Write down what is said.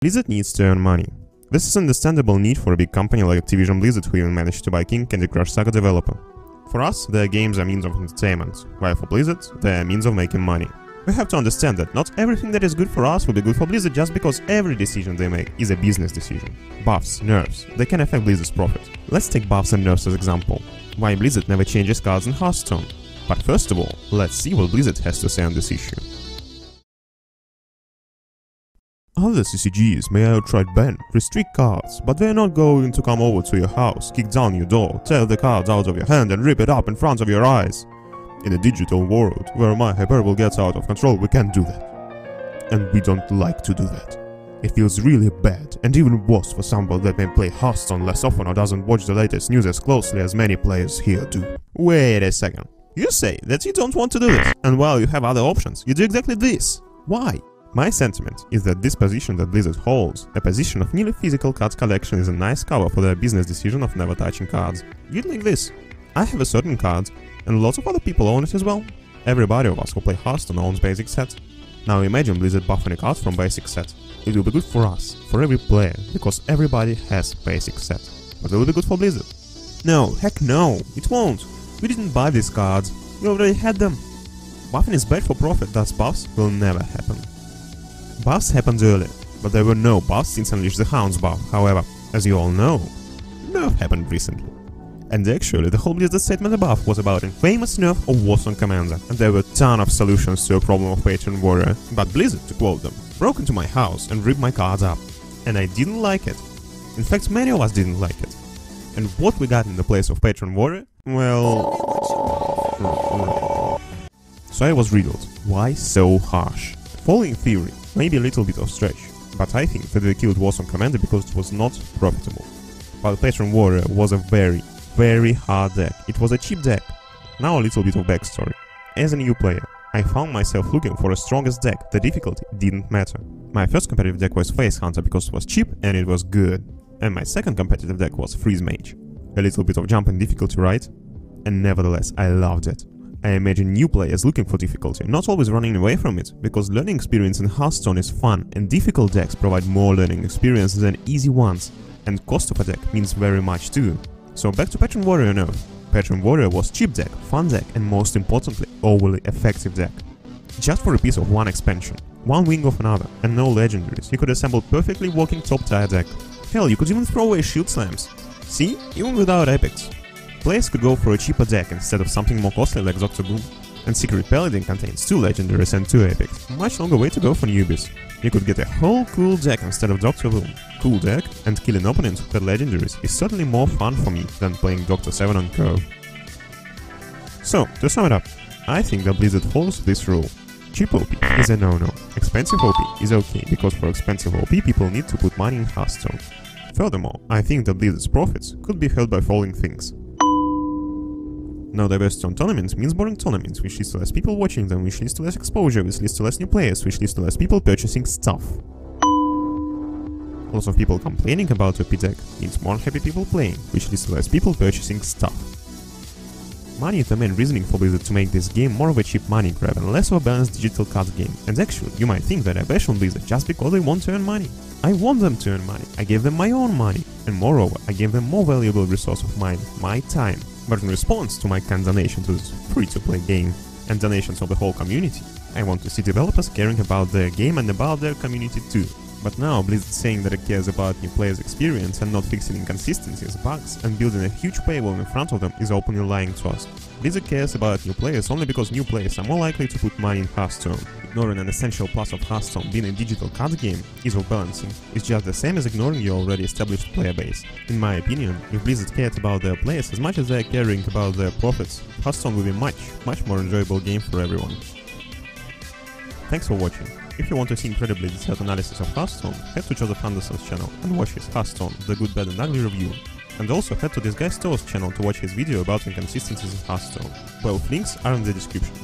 Blizzard needs to earn money. This is an understandable need for a big company like Activision Blizzard, who even managed to buy King Candy Crush Saga developer. For us, their games are means of entertainment, while for Blizzard, they are means of making money. We have to understand that not everything that is good for us will be good for Blizzard just because every decision they make is a business decision. Buffs, nerfs, they can affect Blizzard's profit. Let's take buffs and nerfs as example. Why Blizzard never changes cards in Hearthstone? But first of all, let's see what Blizzard has to say on this issue. Other CCGs may outright ban, restrict cards, but they are not going to come over to your house, kick down your door, tear the cards out of your hand and rip it up in front of your eyes. In a digital world, where my hyperbole gets out of control, we can't do that. And we don't like to do that. It feels really bad, and even worse for someone that may play Hearthstone less often or doesn't watch the latest news as closely as many players here do. Wait a second. You say that you don't want to do this, and while you have other options, you do exactly this. Why? My sentiment is that this position that Blizzard holds, a position of nearly physical cards collection, is a nice cover for their business decision of never touching cards. Get like this. I have a certain card, and lots of other people own it as well. Everybody of us who play Hearthstone owns basic set. Now imagine Blizzard buffing a card from basic set. It will be good for us, for every player, because everybody has basic set. But it will be good for Blizzard. No, heck no, it won't. We didn't buy these cards, we already had them. Buffing is bad for profit, thus buffs will never happen. Buffs happened earlier, but there were no buffs since Unleash the Hounds buff. However, as you all know, nerf happened recently. And actually, the whole Blizzard statement above was about infamous nerf of Warzone Commander, and there were a ton of solutions to a problem of Patron Warrior, but Blizzard, to quote them, broke into my house and ripped my cards up. And I didn't like it. In fact, many of us didn't like it. And what we got in the place of Patron Warrior? Well... So I was riddled. Why so harsh? Following theory, maybe a little bit of stretch, but I think that they killed Warzone Commander because it was not profitable. While Patron Warrior was a very hard deck. It was a cheap deck. Now a little bit of backstory. As a new player, I found myself looking for a strongest deck. The difficulty didn't matter. My first competitive deck was Face Hunter because it was cheap and it was good. And my second competitive deck was Freeze Mage. A little bit of jump in difficulty, right? And nevertheless, I loved it. I imagine new players looking for difficulty, not always running away from it, because learning experience in Hearthstone is fun, and difficult decks provide more learning experience than easy ones, and cost of a deck means very much too. So back to Patron Warrior nerf. Patron Warrior was cheap deck, fun deck, and most importantly, overly effective deck. Just for a piece of one expansion, one wing of another, and no legendaries, you could assemble perfectly working top tier deck. Hell, you could even throw away shield slams. See? Even without epics. Players could go for a cheaper deck instead of something more costly like Doctor Boom. And Secret Paladin contains 2 legendaries and 2 epics. Much longer way to go for newbies. You could get a whole cool deck instead of Doctor Boom. Cool deck and killing opponents who had legendaries is certainly more fun for me than playing Dr. 7 on Curve. So, to sum it up, I think that Blizzard follows this rule. Cheap OP is a no-no. Expensive OP is okay, because for expensive OP people need to put money in Hearthstone. Furthermore, I think that Blizzard's profits could be held by following things. No diversity on tournaments means boring tournaments, which leads to less people watching them, which leads to less exposure, which leads to less new players, which leads to less people purchasing stuff. Lots of people complaining about OP deck means more unhappy people playing, which leads to less people purchasing stuff. Money is the main reasoning for Blizzard to make this game more of a cheap money grab and less of a balanced digital card game. And actually, you might think that I bash on Blizzard just because they want to earn money. I want them to earn money, I gave them my own money, and moreover, I gave them more valuable resource of mine, my time. But in response to my kind donation to this free-to-play game, and donations of the whole community, I want to see developers caring about their game and about their community too. But now Blizzard saying that it cares about new players' experience and not fixing inconsistencies, bugs, and building a huge paywall in front of them is openly lying to us. Blizzard cares about new players only because new players are more likely to put money in Hearthstone. Ignoring an essential plus of Hearthstone being a digital card game, ease of balancing, is just the same as ignoring your already established player base. In my opinion, if Blizzard cared about their players as much as they are caring about their profits, Hearthstone will be much more enjoyable game for everyone. Thanks for watching. If you want to see incredibly detailed analysis of Hearthstone, head to Joseph Anderson's channel and watch his Hearthstone, The Good, Bad and Ugly review. And also head to this guy Store's channel to watch his video about inconsistencies in Hearthstone. Both links are in the description.